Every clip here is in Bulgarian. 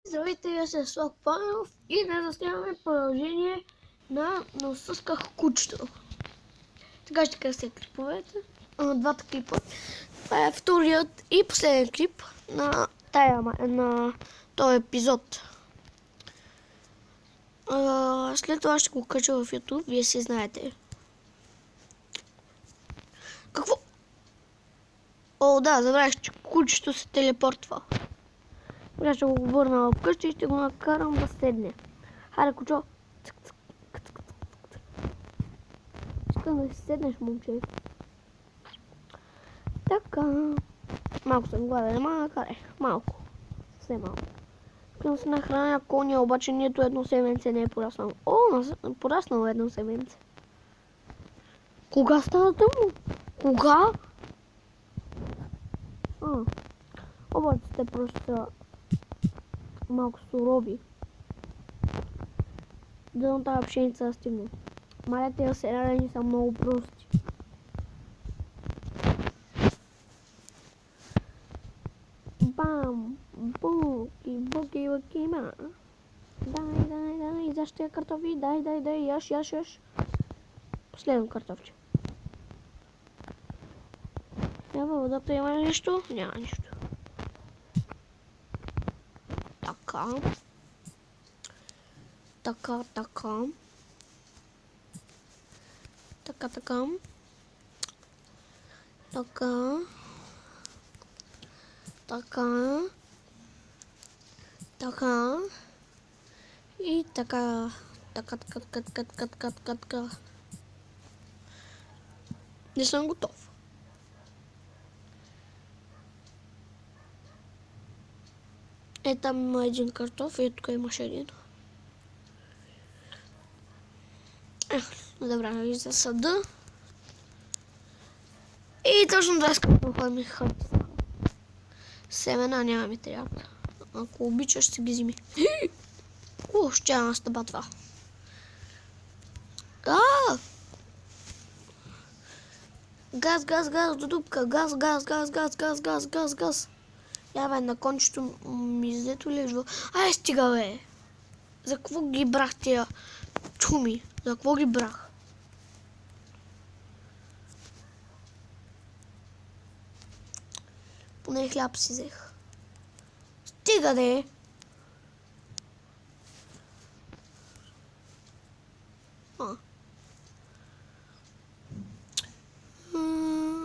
Здравейте, аз съм Слав Панов и днес заснемаме продължение на Насъсках кучето. Така ще кажа след клиповете, двата клипа. Това е вторият и последен клип на този епизод. След това ще го кача в YouTube, вие си знаете. Какво? О, да, забравих, че кучето се телепортва. Сега ще го върна вкъщи и ще го накарам да седне. Хайде, кучо. Искам да си седнеш, момче. Така. Малко съм гладен, ама накарай. Малко. Все малко. Искам да се нахраня коня, обаче нито едно семенце не е пораснало. О, пораснало едно семенце. Кога стана тъмно? Кога? Обаче те просто са малко сурови. Дано тази пшеница да стигне. Маля, тези селяни са много прости. Бам! Буки, ма. Дай, защия картофи, дай, яш. Последно картофче. Във водата има ли нещо? Няма нищо. Така. И така. Не съм готов. Там има един картоф и тук имаше един. Добре, за съда. И точно 20 картофа ми хвърля. Семена няма ми трябва. Ако обичаш, ще ги вземи. О, ще я настъпа това. Газ, до дупка. Газ. Я бе, на кончето ми взето ли е? Ай, стига бе! За какво ги брах тия чуми? За какво ги брах? Поне хляб си взех. Стига де!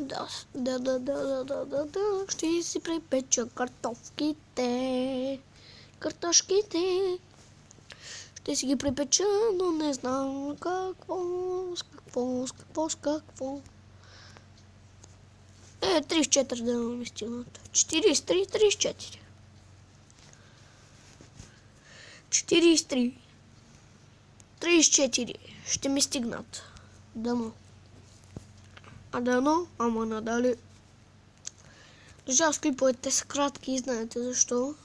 Да. Ще си припеча картошките. Ще си ги припеча, но не знам какво. 34 да ми стигнат. 43, 34. 43. 34. Ще ми стигнат. Дано. Ама надали. Жалко клиповете са кратки и знаете защо.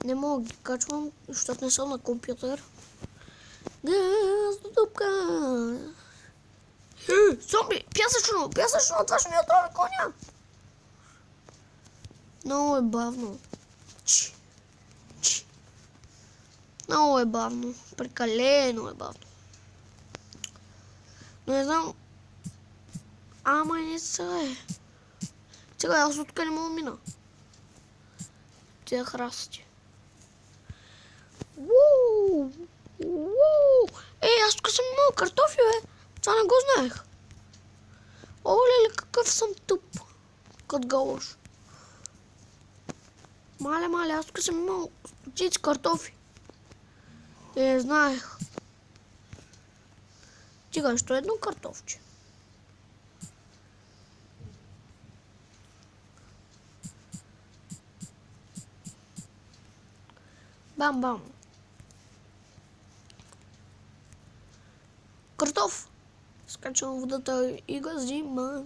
Не мога да ги качвам, защото не съм на компютър. Газ до дупка. Зомби! Пясъчно! Това ще ми отрови коня! Много е бавно. Много е бавно. Прекалено е бавно. Но не знам. Ама не са Сега аз от тук не мога мина. Тия храсти. Аз тук съм имал картофи, бе. Това не го знаех. Оле, какъв съм туп. Кът галош. Мале, аз тук съм имал стотици картофи. Не знаех. Тига, що едно картофче. Бам. Картоф. Скачам водата и го взимам.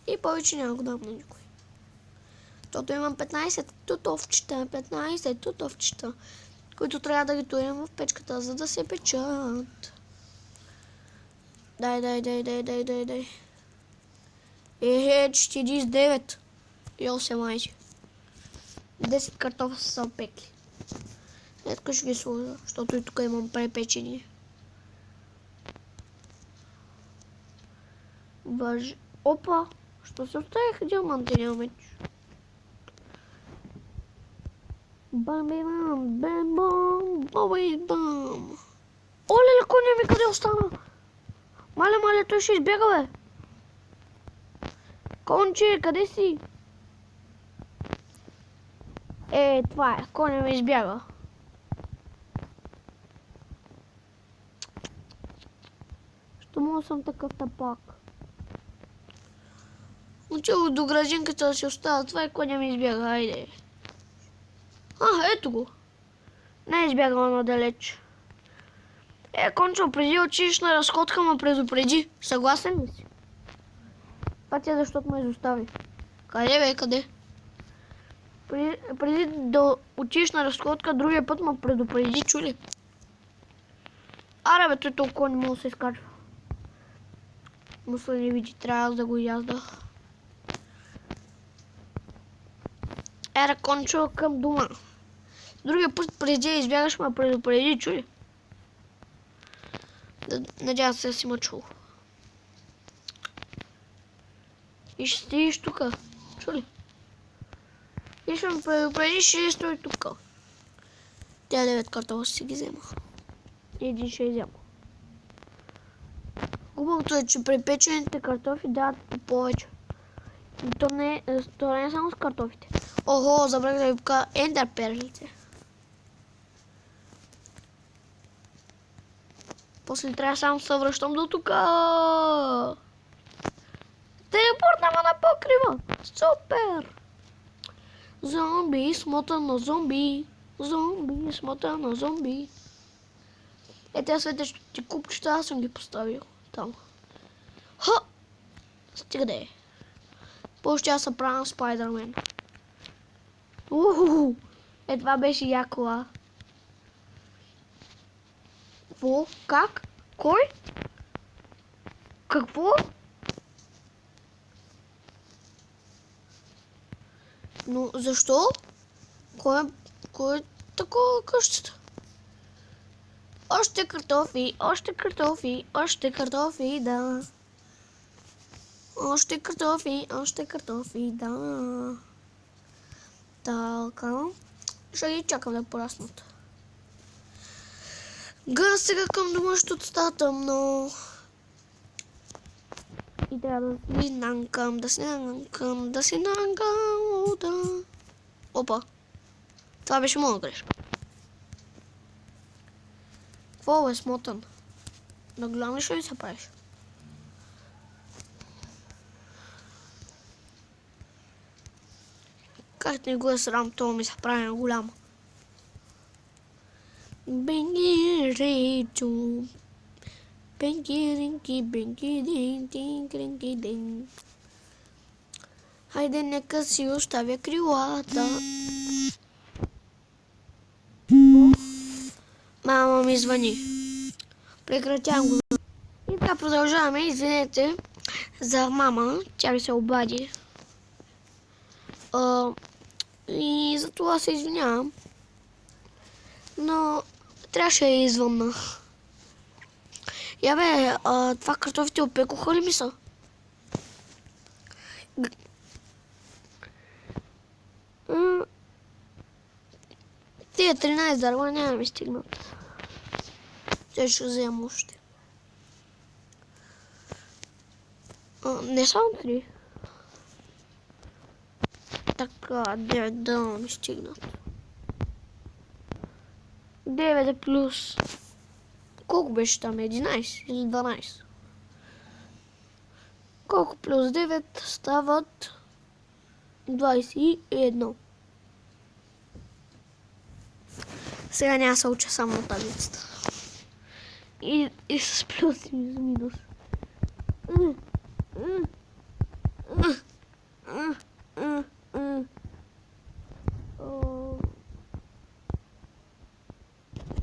И повече няма го дам на никой. Защото имам 15 тутовчета, които трябва да ги турим в печката, за да се печат. Дай. Ехе, 49 и 8 майче. 10 картофа са опекли. Ето ще ги сложа, защото и тук имам препечени. Опа! Що се оставиха диаманти, нямаме. Бам-бам, бам-бам, бам-бам. Оле, коня ми къде остана? Мале, той ще избяга, бе. Конче, къде си? Това е, коня ми избяга. Що мога съм такъв тапак? Учил до градинката да си остава, това е коня ми избяга, айде. Ето го. Не е избягала надалеч. Кончо, преди отидеш на разходка, ме предупреди. Съгласен ли си? Това ти е защото ме изостави. Къде, бе, къде? Преди да отидеш на разходка, другия път ме предупреди, чули? Аре, бе, той толкова не мога да се изкачва. Мусла не види, трябва да го язда. Кончо, към дома. Другия път преди да избягаш, ме предупреди, чули? Надявам се да си ме чул. И ще стоиш тука, чули? И ще ме предупредиш, ще стои тука. Тя 9 картофа ще си ги взема. Един ще взема. Хубавото е, че препечените картофи дават по повече. То не е само с картофите. Охо, забрах да ви покажа ендър перлите. После трябва само да се връщам до тука. Телепорт няма на покрива. Супер! Зомби, смота на зомби. Зомби, смота на зомби. Тези светещи купчета, аз съм ги поставил там. Ха! Стига да е. По-ще аз се правя Спайдърмен. Това беше яко, Какво? Как? Кой? Какво? Но защо? Кой е такова къщата? Още картофи, да. Още картофи, да. Така. Ще ги чакам да пораснат. Сега към дома ще отстата много. И трябва да си нанкам, да. Опа. Това беше моя грешка. Какво е смотан? На голям ли ще се правиш? Как не го е срам, това ми се прави на голямо. Бенги рейчо. Бенги ринки, бенги дин. Хайде, нека си оставя крилата. Мама ми звъни. Прекратявам го. И така продължаваме. Извинете за мама. Тя ми се обади. И за това се извинявам. Но трябваше да я извънна. Това картофите опекоха ли ми са? Тия 13 дърва няма ми стигнат. Те ще взема още. Не само 3. Така, 9 дърва ми стигнат. 9 плюс... Колко беше там? 11 или 12? Колко плюс 9 стават 21. Сега няма се уча само на таблицата. И с плюс и с минус.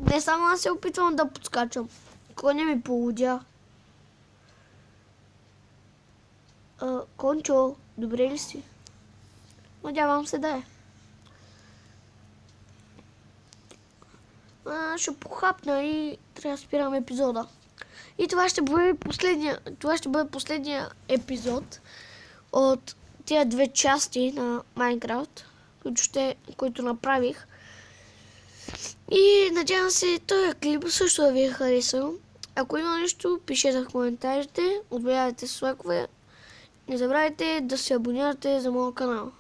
Не само аз се опитвам да подскачам. Коня ми полудя. Мончо, добре ли си? Надявам се да е. Ще похапна и трябва да спирам епизода. И това ще бъде последния епизод от тия две части на Майнкрафт, които направих. И надявам се този клип също да ви е харесал. Ако има нещо, пишете в коментарите, отбелязайте с лайкове. Не забравяйте да се абонирате за моят канал.